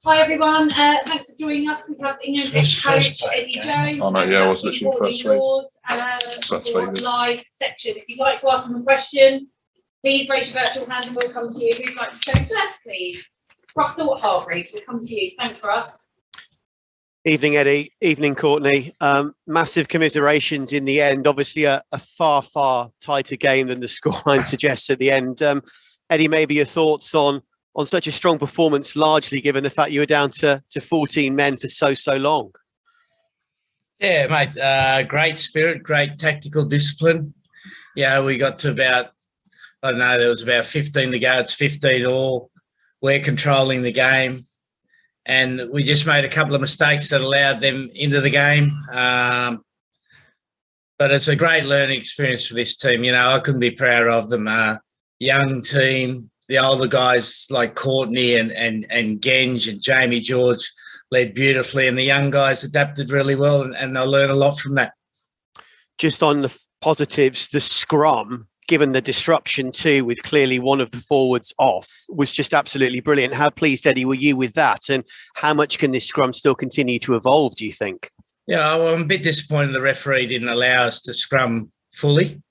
Hi everyone, thanks for joining us. We have England coach Eddie Jones. Oh no, yeah, I was literally first phase. Live section. If you'd like to ask them a question, please raise your virtual hand and we'll come to you. Who'd like to go first, please? Russell Hargreaves, we'll come to you. Thanks, Russ. Evening, Eddie. Evening, Courtney. Massive commiserations in the end. Obviously, a far, far tighter game than the scoreline suggests at the end. Eddie, maybe your thoughts on such a strong performance, largely given the fact you were down to 14 men for so long. Yeah, mate. Great spirit, great tactical discipline. Yeah, we got to about, I don't know, there was about 15 to go. It's 15 all. We're controlling the game. And we just made a couple of mistakes that allowed them into the game. But it's a great learning experience for this team. You know, I couldn't be prouder of them. Young team. The older guys like Courtney and Genge and Jamie George led beautifully, and the young guys adapted really well, and they'll learn a lot from that. Just on the positives, the scrum, given the disruption too, with clearly one of the forwards off, was just absolutely brilliant. How pleased, Eddie, were you with that? And how much can this scrum still continue to evolve, do you think? Yeah, well, I'm a bit disappointed the referee didn't allow us to scrum fully.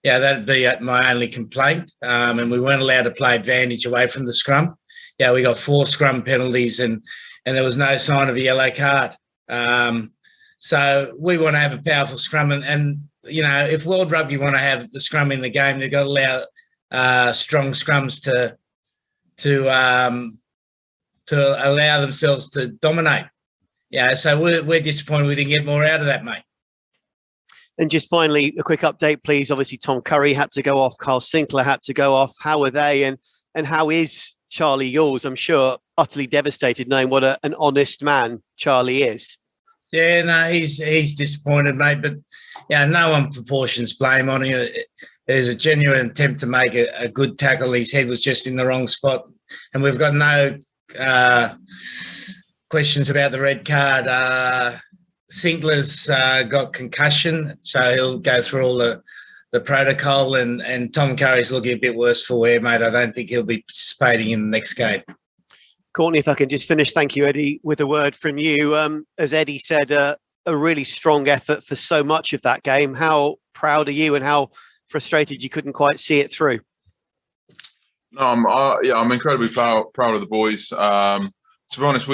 Yeah, that'd be my only complaint. And we weren't allowed to play advantage away from the scrum. Yeah, we got 4 scrum penalties and there was no sign of a yellow card. So we want to have a powerful scrum. And you know, if World Rugby want to have the scrum in the game, they've got to allow strong scrums to allow themselves to dominate. Yeah, so we're disappointed we didn't get more out of that, mate. And just finally, a quick update, please. Obviously, Tom Curry had to go off. Carl Sinclair had to go off. How are they? And how is Charlie Lawes? I'm sure utterly devastated knowing what an honest man Charlie is. Yeah, no, he's disappointed, mate. But, yeah, no one proportions blame on him. There's a genuine attempt to make a good tackle. His head was just in the wrong spot. And we've got no questions about the red card. Sinclair's got concussion, so he'll go through all the protocol, and Tom Curry's looking a bit worse for wear, mate. I don't think he'll be participating in the next game. Courtney, if I can just finish, thank you, Eddie, with a word from you. As Eddie said, a really strong effort for so much of that game. How proud are you and how frustrated you couldn't quite see it through? No, I'm incredibly proud of the boys. To be honest,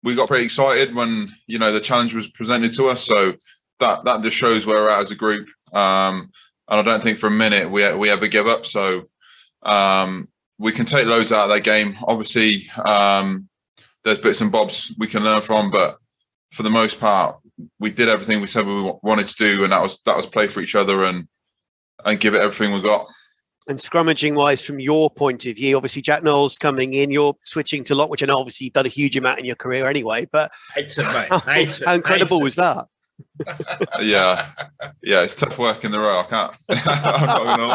we got pretty excited when, you know, the challenge was presented to us. So that just shows where we're at as a group. And I don't think for a minute we ever give up. So we can take loads out of that game. Obviously, there's bits and bobs we can learn from, but for the most part, we did everything we said we wanted to do, and that was play for each other and give it everything we got. And scrummaging wise, from your point of view, obviously Jack Knowles coming in, you're switching to lock, which I know obviously you've done a huge amount in your career anyway, but how incredible was that? Yeah, it's tough work in the row. I can't, I'm not going to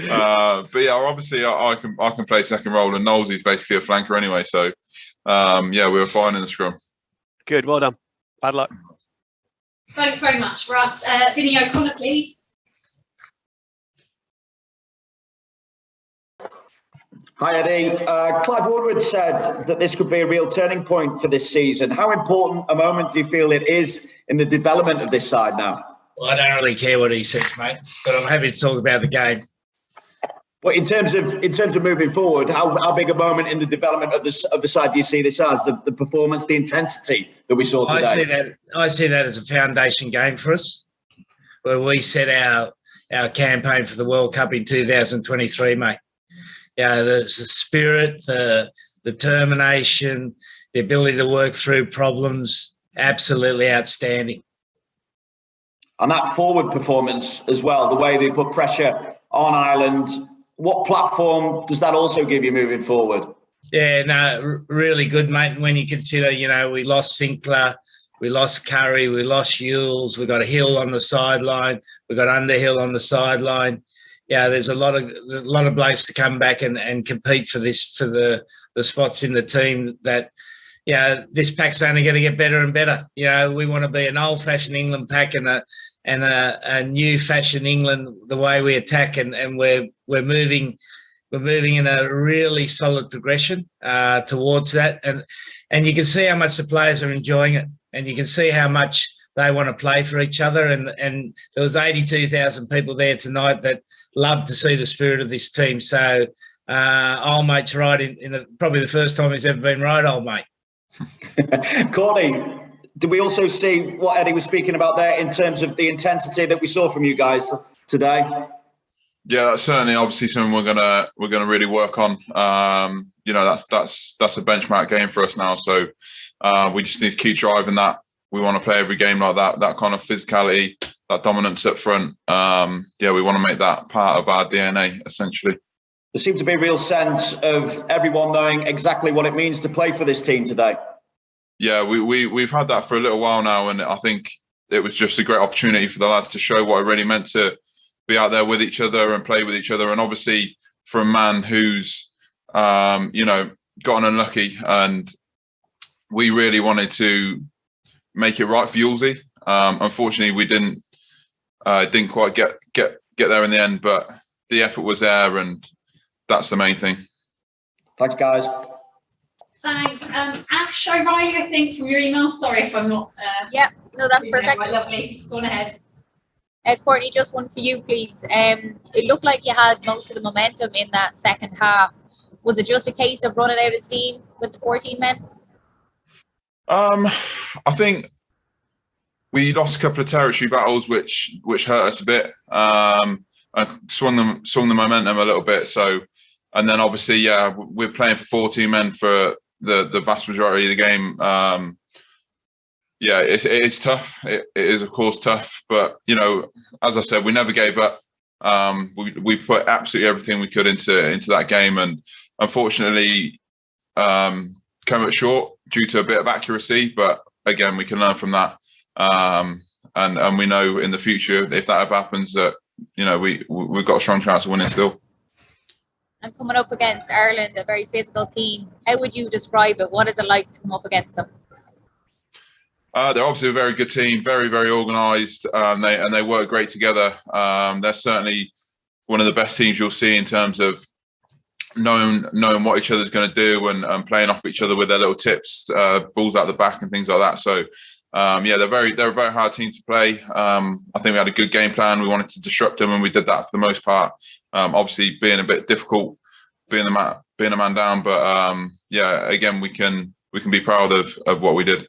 lie. But yeah, obviously I can play second role, and Knowles is basically a flanker anyway. So yeah, we were fine in the scrum. Good, well done. Bad luck. Thanks very much, Russ. Vinny O'Connor, please. Hi, Eddie. Clive Woodward said that this could be a real turning point for this season. How important a moment do you feel it is in the development of this side now? Well, I don't really care what he says, mate, but I'm happy to talk about the game. Well, in terms of moving forward, how big a moment in the development of the side do you see this as? The performance, the intensity that we saw today? I see that as a foundation game for us, where we set our campaign for the World Cup in 2023, mate. Yeah, there's the spirit, the determination, the ability to work through problems, absolutely outstanding. And that forward performance as well, the way they put pressure on Ireland, what platform does that also give you moving forward? Yeah, no, really good, mate. When you consider, you know, we lost Sinclair, we lost Curry, we lost Ewells, we got a Hill on the sideline, we got Underhill on the sideline. Yeah, there's a lot of blokes to come back and compete for the spots in the team that, yeah, this pack's only going to get better and better. You know, we want to be an old-fashioned England pack and a new-fashioned England, the way we attack, and we're moving we're moving in a really solid progression towards that. And you can see how much the players are enjoying it, and you can see how much they want to play for each other. And there was 82,000 people there tonight that loved to see the spirit of this team. So old mate's right in probably the first time he's ever been right, old mate. Courtney, did we also see what Eddie was speaking about there in terms of the intensity that we saw from you guys today? Yeah, that's certainly obviously something we're gonna really work on. That's a benchmark game for us now. So we just need to keep driving that. We want to play every game like that kind of physicality, that dominance up front. We want to make that part of our DNA essentially. There seemed to be a real sense of everyone knowing exactly what it means to play for this team today. Yeah, we've had that for a little while now, and I think it was just a great opportunity for the lads to show what it really meant to be out there with each other and play with each other. And obviously for a man who's gotten unlucky, and we really wanted to make it right for Yulesy. Unfortunately we didn't quite get there in the end, but the effort was there, and that's the main thing. Thanks, guys. Thanks. Ash O'Reilly, I think, from your email. Sorry if I'm not. Yeah, no, that's perfect. Lovely. Go on ahead. Courtney, just one for you, please. It looked like you had most of the momentum in that second half. Was it just a case of running out of steam with the 14 men? I think we lost a couple of territory battles, which hurt us a bit, and swung the momentum a little bit. So, and then obviously, we're playing for 14 men for the vast majority of the game. It is tough. It is, of course, tough. But, as I said, we never gave up. We put absolutely everything we could into that game. And unfortunately, came up short due to a bit of accuracy. But, again, we can learn from that. And we know in the future, if that ever happens, that, we've got a strong chance of winning still. And coming up against Ireland, a very physical team, how would you describe it? What is it like to come up against them? They're obviously a very good team, very, very organised, and they work great together. They're certainly one of the best teams you'll see in terms of knowing what each other's going to do and playing off each other with their little tips, balls out the back and things like that. So, they're a very hard team to play. I think we had a good game plan. We wanted to disrupt them, and we did that for the most part. Obviously, being a bit difficult, being a man down, but again, we can be proud of what we did.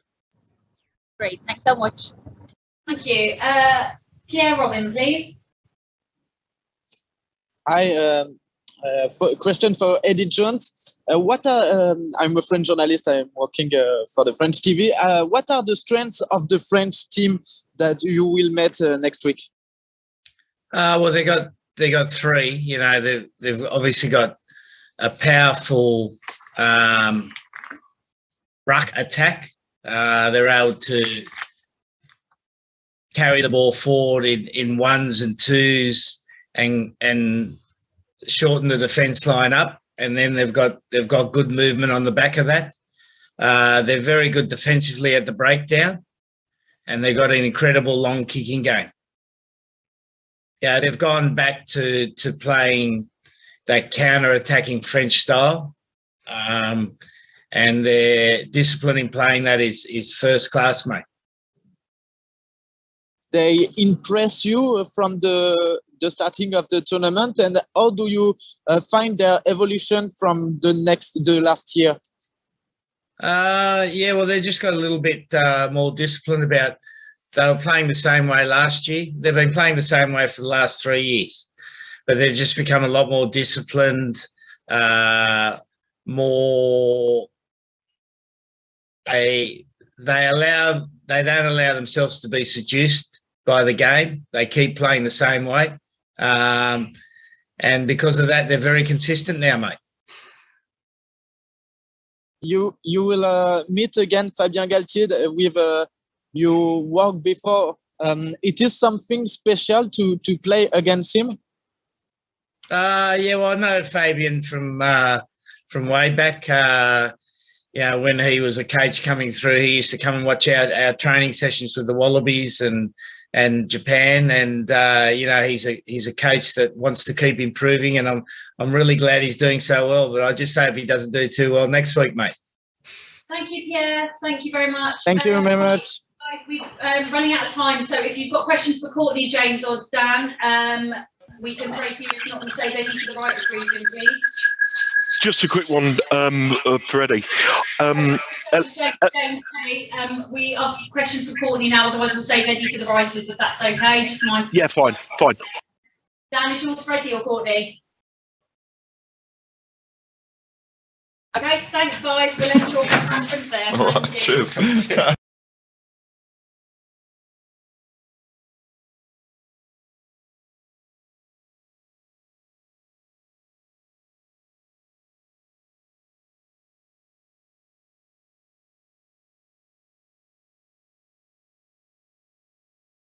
Great, thanks so much. Thank you. Pierre Robin, please. Question for Eddie Jones. I'm a French journalist. I'm working for the French TV. What are the strengths of the French team that you will meet next week? Well, they got three. They've obviously got a powerful ruck attack. They're able to carry the ball forward in ones and twos and shorten the defence line up, and then they've got good movement on the back of that. They're very good defensively at the breakdown, and they've got an incredible long kicking game. Yeah, they've gone back to playing that counter-attacking French style, and their discipline in playing that is first class, mate. They impress you from the starting of the tournament, and how do you find their evolution from the last year? Well, they just got a little bit more disciplined about. They were playing the same way last year. They've been playing the same way for the last 3 years, but they've just become a lot more disciplined, more. They don't allow themselves to be seduced by the game. They keep playing the same way. And because of that, they're very consistent now, mate. You will meet again Fabien Galtier with you worked before. It is something special to play against him. Well, I know Fabien from way back. When he was a coach coming through, he used to come and watch our training sessions with the Wallabies, and and Japan, and he's a coach that wants to keep improving, and I'm really glad he's doing so well. But I just hope he doesn't do too well next week, mate. Thank you, Pierre. Thank you very much. Thank you very much. Guys, we're running out of time, so if you've got questions for Courtney, James, or Dan, we can throw to you. If not, we'll say Eddie to the right screen, please. Just a quick one for Eddie. James, we ask you questions for Courtney now, otherwise we'll save Eddie for the writers, if that's okay. Just mind. Yeah, fine. Dan, is yours for Eddie or Courtney? Okay, thanks guys. We'll end your conference there. All right, Thank you. cheers.